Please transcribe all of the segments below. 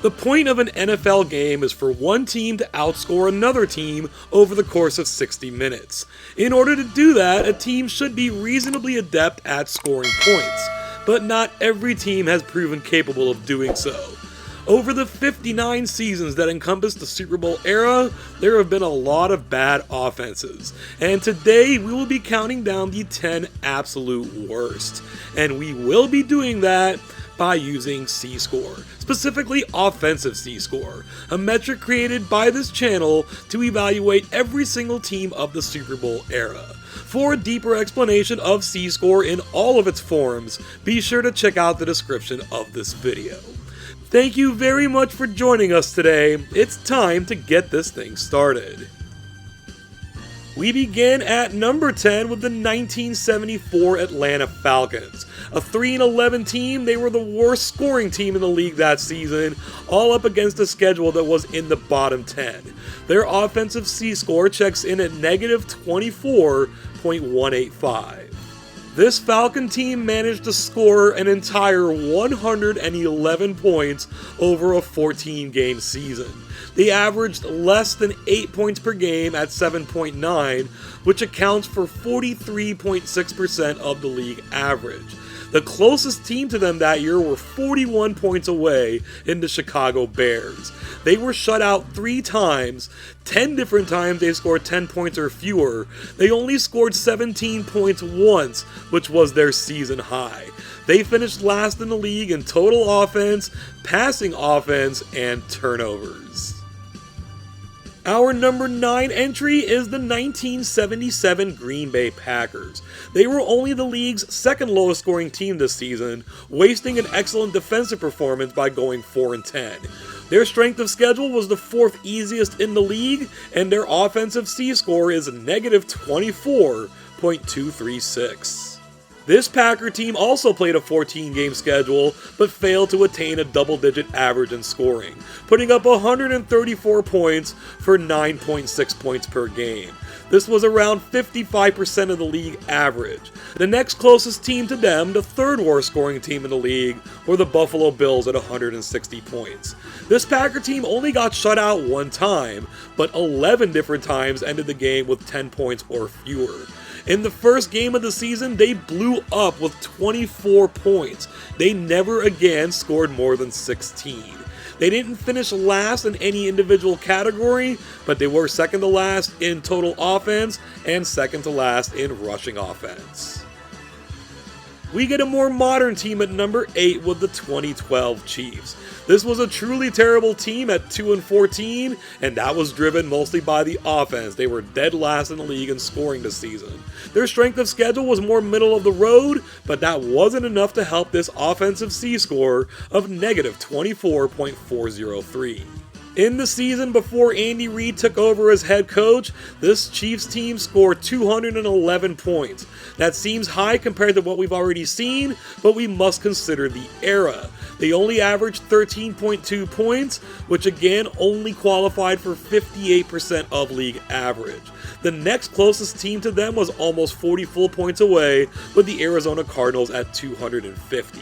The point of an NFL game is for one team to outscore another team over the course of 60 minutes. In order to do that, a team should be reasonably adept at scoring points, but not every team has proven capable of doing so. Over the 59 seasons that encompass the Super Bowl era, there have been a lot of bad offenses, and today we will be counting down the 10 absolute worst, and we will be doing that by using C-score, specifically offensive C-score, a metric created by this channel to evaluate every single team of the Super Bowl era. For a deeper explanation of C-score in all of its forms, be sure to check out the description of this video. Thank you very much for joining us today. It's time to get this thing started. We begin at number 10 with the 1974 Atlanta Falcons. A 3-11 team, they were the worst scoring team in the league that season, all up against a schedule that was in the bottom 10. Their offensive C-score checks in at negative 24.185. This Falcon team managed to score an entire 111 points over a 14-game season. They averaged less than 8 points per game at 7.9, which accounts for 43.6% of the league average. The closest team to them that year were 41 points away in the Chicago Bears. They were shut out 3 times. 10 different times they scored 10 points or fewer. They only scored 17 points once, which was their season high. They finished last in the league in total offense, passing offense, and turnovers. Our number 9 entry is the 1977 Green Bay Packers. They were only the league's second lowest scoring team this season, wasting an excellent defensive performance by going 4-10. Their strength of schedule was the 4th easiest in the league, and their offensive C-score is negative 24.236. This Packer team also played a 14-game schedule, but failed to attain a double-digit average in scoring, putting up 134 points for 9.6 points per game. This was around 55% of the league average. The next closest team to them, the 3rd worst scoring team in the league, were the Buffalo Bills at 160 points. This Packer team only got shut out 1 time, but 11 different times ended the game with 10 points or fewer. In the first game of the season, they blew up with 24 points. They never again scored more than 16. They didn't finish last in any individual category, but they were second to last in total offense and second to last in rushing offense. We get a more modern team at number 8 with the 2012 Chiefs. This was a truly terrible team at 2-14, and that was driven mostly by the offense. They were dead last in the league in scoring this season. Their strength of schedule was more middle of the road, but that wasn't enough to help this offensive C-score of negative 24.403. In the season before Andy Reid took over as head coach, this Chiefs team scored 211 points. That seems high compared to what we've already seen, but we must consider the era. They only averaged 13.2 points, which again only qualified for 58% of league average. The next closest team to them was almost 40 full points away, with the Arizona Cardinals at 250.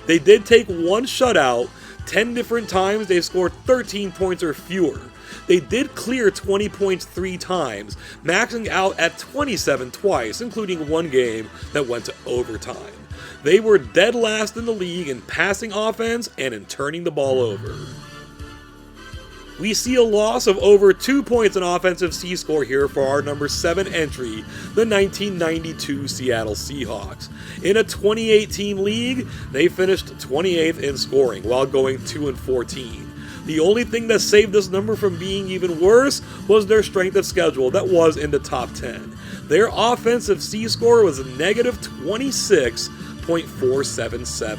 They did take 1 shutout. 10 different times they scored 13 points or fewer. They did clear 20 points 3 times, maxing out at 27 twice, including 1 game that went to overtime. They were dead last in the league in passing offense and in turning the ball over. We see a loss of over 2 points in offensive C-score here for our number 7 entry, the 1992 Seattle Seahawks. In a 28-team league, they finished 28th in scoring while going 2-14. The only thing that saved this number from being even worse was their strength of schedule that was in the top 10. Their offensive C-score was negative 26.477.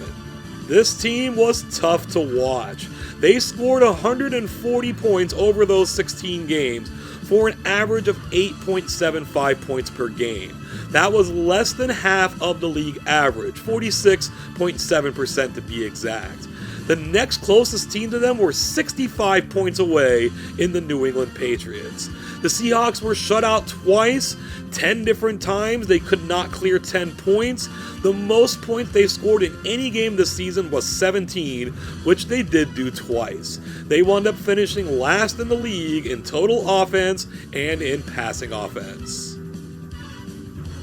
This team was tough to watch. They scored 140 points over those 16 games for an average of 8.75 points per game. That was less than half of the league average, 46.7% to be exact. The next closest team to them were 65 points away in the New England Patriots. The Seahawks were shut out twice, 10 different times. They could not clear 10 points. The most points they scored in any game this season was 17, which they did do twice. They wound up finishing last in the league in total offense and in passing offense.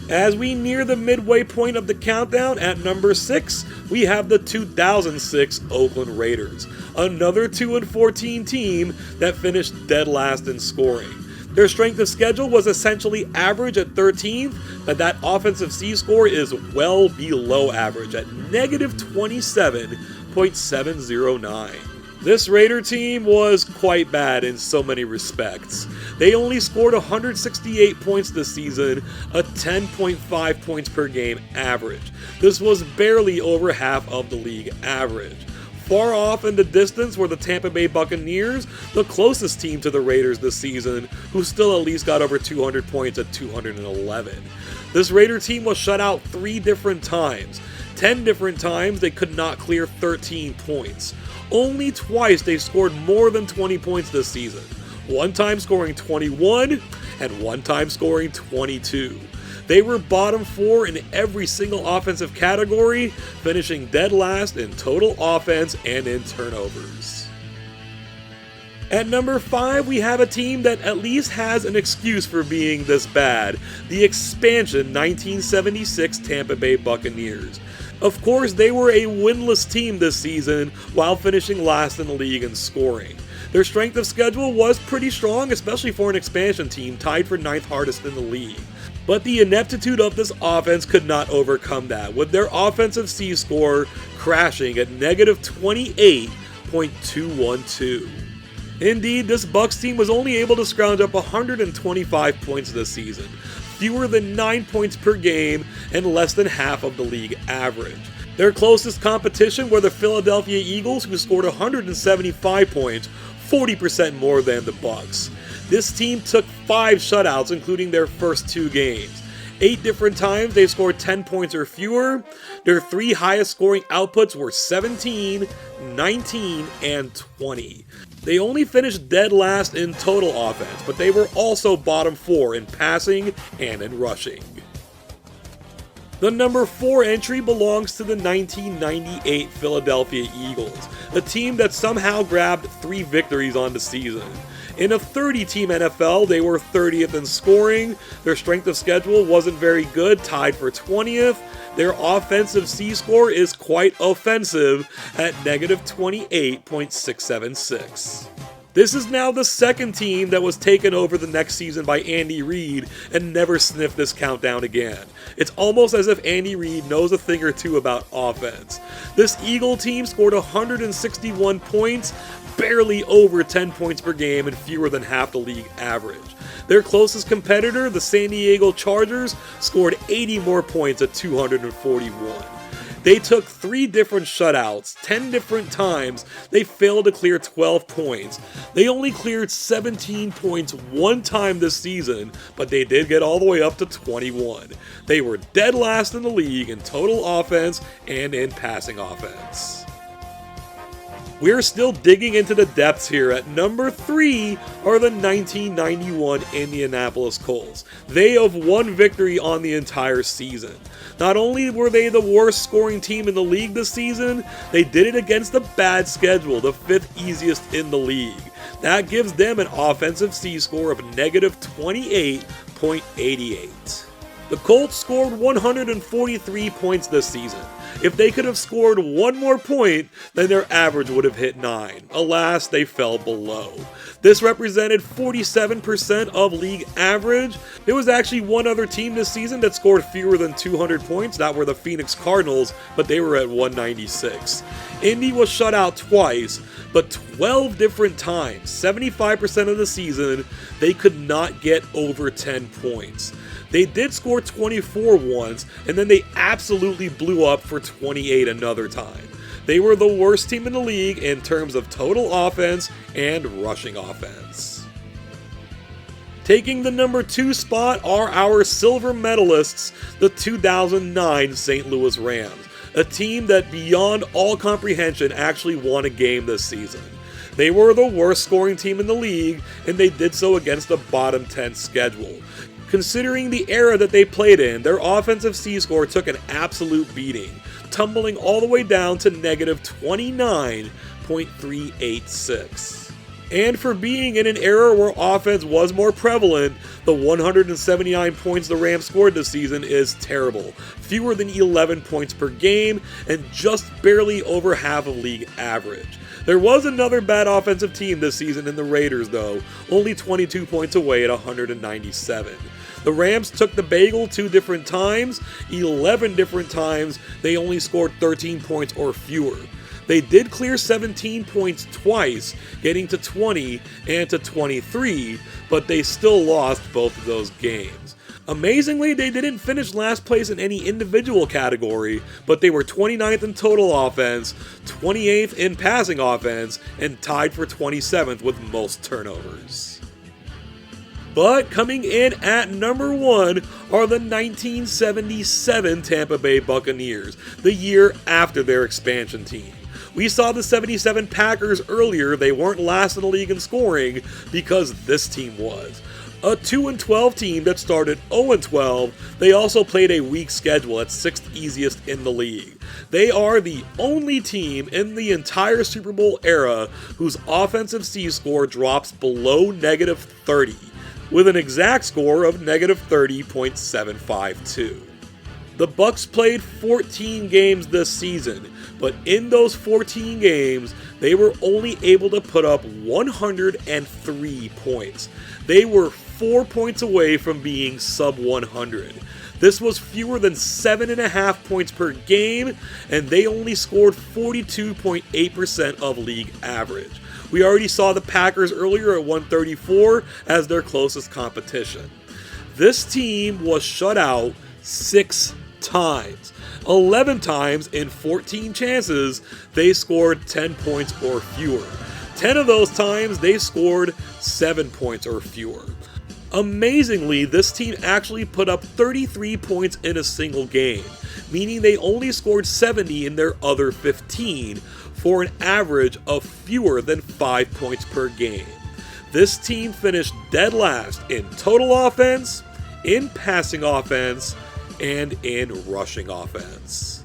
As we near the midway point of the countdown, at number 6, we have the 2006 Oakland Raiders, another 2-14 team that finished dead last in scoring. Their strength of schedule was essentially average at 13th, but that offensive C-score is well below average at negative 27.709. This Raider team was quite bad in so many respects. They only scored 168 points this season, a 10.5 points per game average. This was barely over half of the league average. Far off in the distance were the Tampa Bay Buccaneers, the closest team to the Raiders this season, who still at least got over 200 points at 211. This Raider team was shut out 3 different times. 10 different times they could not clear 13 points. Only twice they scored more than 20 points this season. One time scoring 21, and one time scoring 22. They were bottom 4 in every single offensive category, finishing dead last in total offense and in turnovers. At number 5, we have a team that at least has an excuse for being this bad, the expansion 1976 Tampa Bay Buccaneers. Of course, they were a winless team this season while finishing last in the league in scoring. Their strength of schedule was pretty strong, especially for an expansion team tied for 9th hardest in the league. But the ineptitude of this offense could not overcome that, with their offensive C-score crashing at negative 28.212. Indeed, this Bucs team was only able to scrounge up 125 points this season, fewer than 9 points per game and less than half of the league average. Their closest competition were the Philadelphia Eagles, who scored 175 points, 40% more than the Bucs. This team took 5 shutouts, including their first 2 games. 8 different times they scored 10 points or fewer. Their 3 highest scoring outputs were 17, 19, and 20. They only finished dead last in total offense, but they were also bottom 4 in passing and in rushing. The number 4 entry belongs to the 1998 Philadelphia Eagles, a team that somehow grabbed 3 victories on the season. In a 30-team NFL, they were 30th in scoring. Their strength of schedule wasn't very good, tied for 20th. Their offensive C-score is quite offensive at negative 28.676. This is now the second team that was taken over the next season by Andy Reid and never sniffed this countdown again. It's almost as if Andy Reid knows a thing or two about offense. This Eagle team scored 161 points, barely over 10 points per game and fewer than half the league average. Their closest competitor, the San Diego Chargers, scored 80 more points at 241. They took 3 different shutouts, 10 different times. They failed to clear 12 points. They only cleared 17 points one time this season, but they did get all the way up to 21. They were dead last in the league in total offense and in passing offense. We're still digging into the depths here. At number 3 are the 1991 Indianapolis Colts. They have 1 victory on the entire season. Not only were they the worst scoring team in the league this season, they did it against a bad schedule, the 5th easiest in the league. That gives them an offensive C-score of negative 28.88. The Colts scored 143 points this season. If they could have scored 1 more point, then their average would have hit 9. Alas, they fell below. This represented 47% of league average. There was actually one other team this season that scored fewer than 200 points. That were the Phoenix Cardinals, but they were at 196. Indy was shut out twice, but 12 different times, 75% of the season, they could not get over 10 points. They did score 24 once, and then they absolutely blew up for 28 another time. They were the worst team in the league in terms of total offense and rushing offense. Taking the number 2 spot are our silver medalists, the 2009 St. Louis Rams. a team that beyond all comprehension actually won a game this season. They were the worst scoring team in the league, and they did so against a bottom 10 schedule. Considering the era that they played in, their offensive C-score took an absolute beating, tumbling all the way down to negative 29.386. And for being in an era where offense was more prevalent, the 179 points the Rams scored this season is terrible. Fewer than 11 points per game, and just barely over half of league average. There was another bad offensive team this season in the Raiders though, only 22 points away at 197. The Rams took the bagel 2 different times, 11 different times they only scored 13 points or fewer. They did clear 17 points twice, getting to 20 and to 23, but they still lost both of those games. Amazingly, they didn't finish last place in any individual category, but they were 29th in total offense, 28th in passing offense, and tied for 27th with most turnovers. But coming in at number 1 are the 1977 Tampa Bay Buccaneers, the year after their expansion team. We saw the 77 Packers earlier. They weren't last in the league in scoring because this team was. A 2-12 team that started 0-12, they also played a weak schedule at 6th easiest in the league. They are the only team in the entire Super Bowl era whose offensive C-score drops below negative 30, with an exact score of negative 30.752. The Bucs played 14 games this season, but in those 14 games, they were only able to put up 103 points. They were 4 points away from being sub 100. This was fewer than 7.5 points per game, and they only scored 42.8% of league average. We already saw the Packers earlier at 134 as their closest competition. This team was shut out 6 times. 11 times in 14 chances, they scored 10 points or fewer. 10 of those times, they scored 7 points or fewer. Amazingly, this team actually put up 33 points in a single game, meaning they only scored 70 in their other 15, for an average of fewer than 5 points per game. This team finished dead last in total offense, in passing offense, and in rushing offense.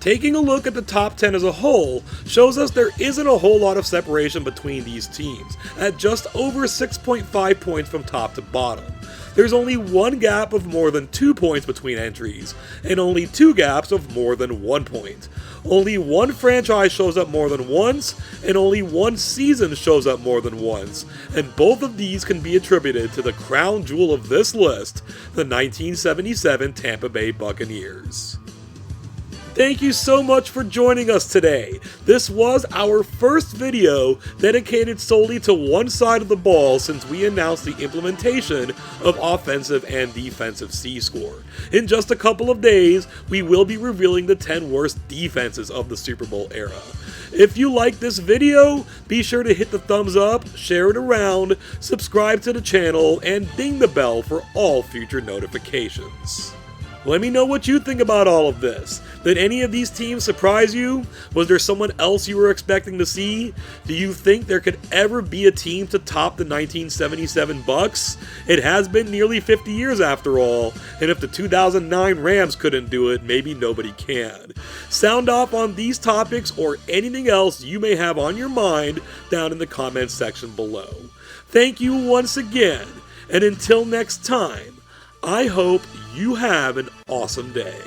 Taking a look at the top 10 as a whole shows us there isn't a whole lot of separation between these teams, at just over 6.5 points from top to bottom. There's only one gap of more than 2 points between entries, and only 2 gaps of more than 1 point. Only one franchise shows up more than once, and only one season shows up more than once, and both of these can be attributed to the crown jewel of this list, the 1977 Tampa Bay Buccaneers. Thank you so much for joining us today. This was our first video dedicated solely to one side of the ball since we announced the implementation of offensive and defensive C-score. In just a couple of days, we will be revealing the 10 worst defenses of the Super Bowl era. If you like this video, be sure to hit the thumbs up, share it around, subscribe to the channel, and ding the bell for all future notifications. Let me know what you think about all of this. Did any of these teams surprise you? Was there someone else you were expecting to see? Do you think there could ever be a team to top the 1977 Bucs? It has been nearly 50 years after all, and if the 2009 Rams couldn't do it, maybe nobody can. Sound off on these topics or anything else you may have on your mind down in the comments section below. Thank you once again, and until next time, I hope you have an awesome day.